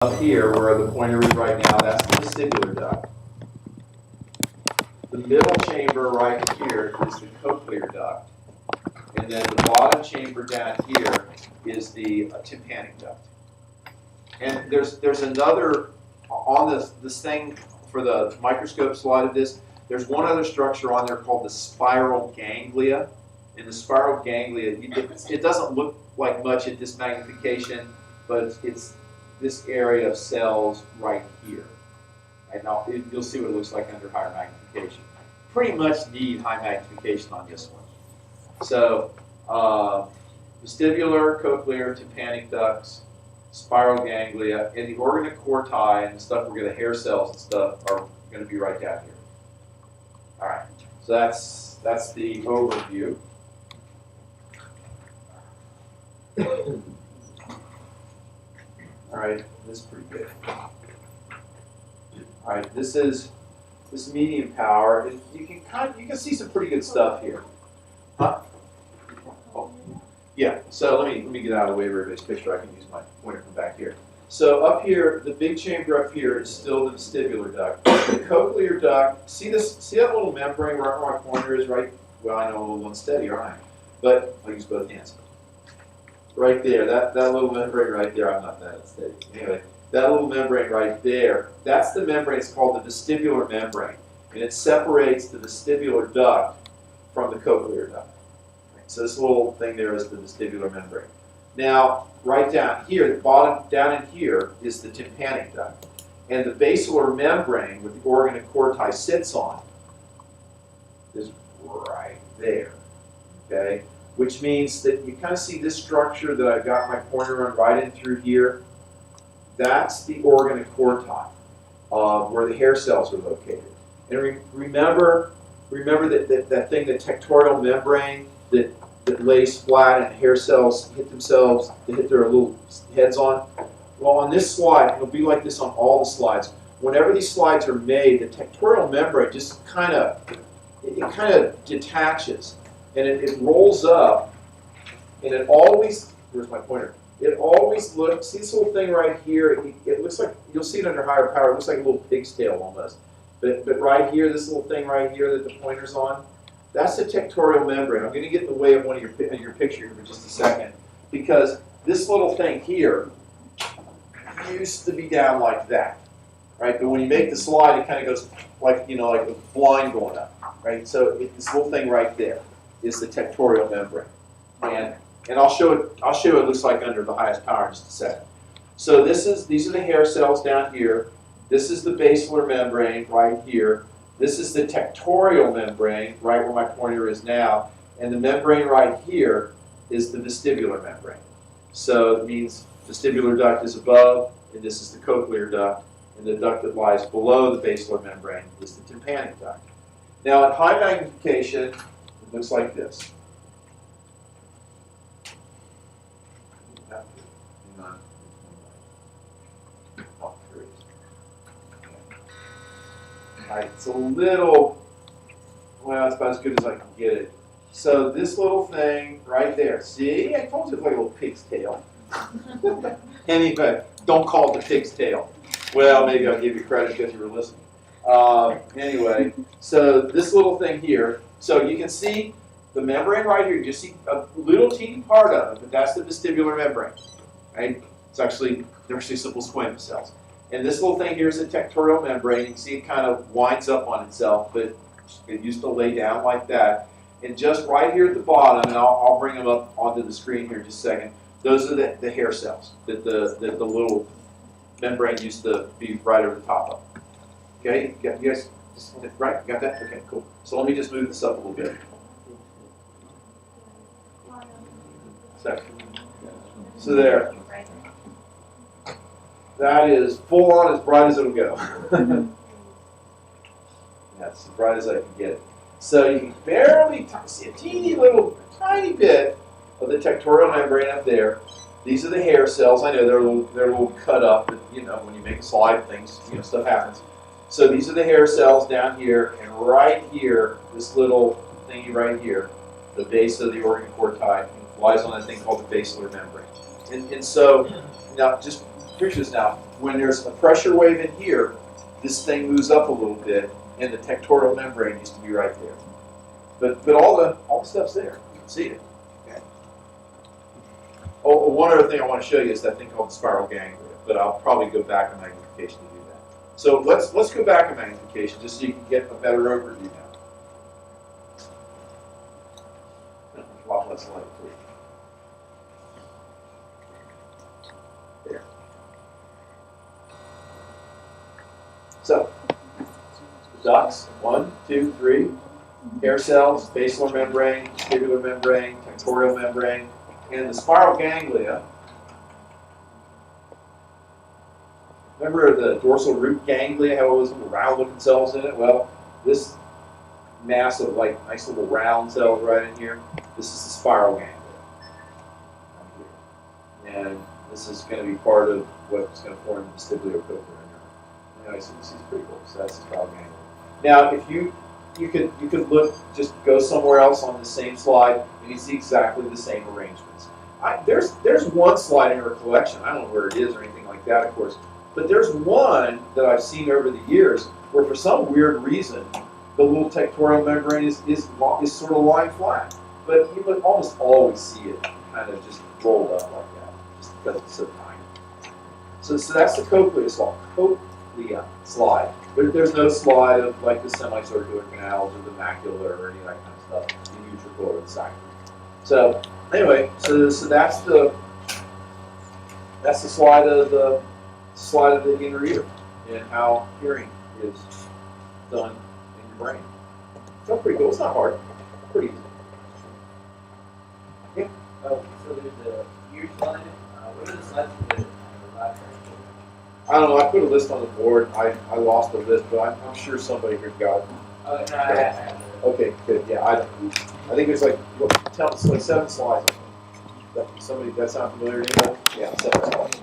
Up here, where the pointer is right now, that's the vestibular duct. The middle chamber right here is the cochlear duct. And then the bottom chamber down here is the tympanic duct. And there's another, on this thing for the microscope slide of this, there's one other structure on there called the spiral ganglia. And the spiral ganglia, it doesn't look like much at this magnification, but it's this area of cells right here. And now you'll see what it looks like under higher magnification. Pretty much need high magnification on this one. So vestibular, cochlear, tympanic ducts, spiral ganglia, and the organocorti and the stuff we're going to hair cells and stuff are going to be right down here. All right, so that's the overview. All right, this is pretty good. All right, this is medium power, and you can see some pretty good stuff here. Huh? Oh, yeah. So let me get out of the way of everybody's picture. I can use my pointer from back here. So up here, the big chamber up here is still the vestibular duct. The cochlear duct. See this? See that little membrane right where my pointer is? Right. Well, I know I'm a little unsteady, aren't I? But I'll use both hands. Right there, that little membrane right there, I'm not that unsteady. Anyway, that little membrane right there, that's the membrane, it's called the vestibular membrane. And it separates the vestibular duct from the cochlear duct. So this little thing there is the vestibular membrane. Now, right down here, the bottom, down in here, is the tympanic duct. And the basilar membrane, with the organocorti sits on, is right there, okay? Which means that you kind of see this structure that I've got my pointer on right in through here. That's the organocorti, where the hair cells are located. And remember that thing, the tectorial membrane that lays flat and hair cells hit themselves, they hit their little heads on? Well, on this slide, it'll be like this on all the slides. Whenever these slides are made, the tectorial membrane just kind of detaches. And it rolls up, and it always, where's my pointer? It always looks, see this little thing right here? It looks like, you'll see it under higher power, it looks like a little pig's tail almost. But right here, this little thing right here that the pointer's on, that's the tectorial membrane. I'm going to get in the way of one of your picture here for just a second, because this little thing here used to be down like that, right? But when you make the slide, it kind of goes like, like a blind going up, right? So this little thing right there is the tectorial membrane, and I'll show it. It looks like under the highest power in just a second. So these are the hair cells down here. This is the basilar membrane right here. This is the tectorial membrane right where my pointer is now, and the membrane right here is the vestibular membrane. So it means vestibular duct is above, and this is the cochlear duct, and the duct that lies below the basilar membrane is the tympanic duct. Now at high magnification, it looks like this. All right, it's a little, well, it's about as good as I can get it. So this little thing right there, see? I told you it's like a little pig's tail. Anyway, don't call it the pig's tail. Well, maybe I'll give you credit because you were listening. Anyway, so this little thing here, so you can see the membrane right here. You just see a little teeny part of it, but that's the vestibular membrane, right? They're actually simple squamous cells. And this little thing here is a tectorial membrane. You can see it kind of winds up on itself, but it used to lay down like that. And just right here at the bottom, and I'll bring them up onto the screen here in just a second, those are the hair cells that the little membrane used to be right over the top of. Okay, you guys, right? Got that? Okay, cool. So let me just move this up a little bit. So there. That is full on as bright as it'll go. That's as bright as I can get it. So you can barely see a tiny bit of the tectorial membrane up there. These are the hair cells. I know they're a little cut up, but when you make a slide, things, stuff happens. So these are the hair cells down here, and right here, this little thingy right here, the base of the organocorti, lies on a thing called the basilar membrane. And so, now just picture this now. When there's a pressure wave in here, this thing moves up a little bit, and the tectorial membrane used to be right there. But all the stuff's there. You can see it. Okay. Oh, one other thing I want to show you is that thing called the spiral ganglia, but I'll probably go back in magnification to do that. So let's go back in magnification just so you can get a better overview now. A lot less light too. There. So, ducts, 1, 2, 3, hair cells, basilar membrane, vestibular membrane, tectorial membrane, and the spiral ganglia. Remember the dorsal root ganglia, how those little round-looking cells in it? Well, this mass of like nice little round cells right in here, this is the spiral ganglia. Right here. And this is going to be part of what's going to form the vestibular cochlear nerve. So this is pretty cool. So that's the spiral ganglia. Now, if you could look, just go somewhere else on the same slide, and you see exactly the same arrangements. There's one slide in our collection. I don't know where it is or anything like that, of course. But there's one that I've seen over the years where, for some weird reason, the little tectorial membrane is sort of lying flat. But you would almost always see it kind of just rolled up like that, just because it's so tiny. So that's the cochlea slide. There's no slide of like the semicircular canals or the macula or any of that kind of stuff, the utricle or the sacrum. So anyway, so that's the slide of the inner ear and how hearing is done in your brain. So pretty cool. It's not hard. Pretty easy. Yeah. Oh, so there's the ear slide. What are the slides for the last? I don't know. I put a list on the board. I lost the list, but I'm sure somebody here got it. Oh, no, I have it. Okay, good. Yeah, I think it's like it's like 7 slides. Somebody that sound familiar? Yeah, 7 slides.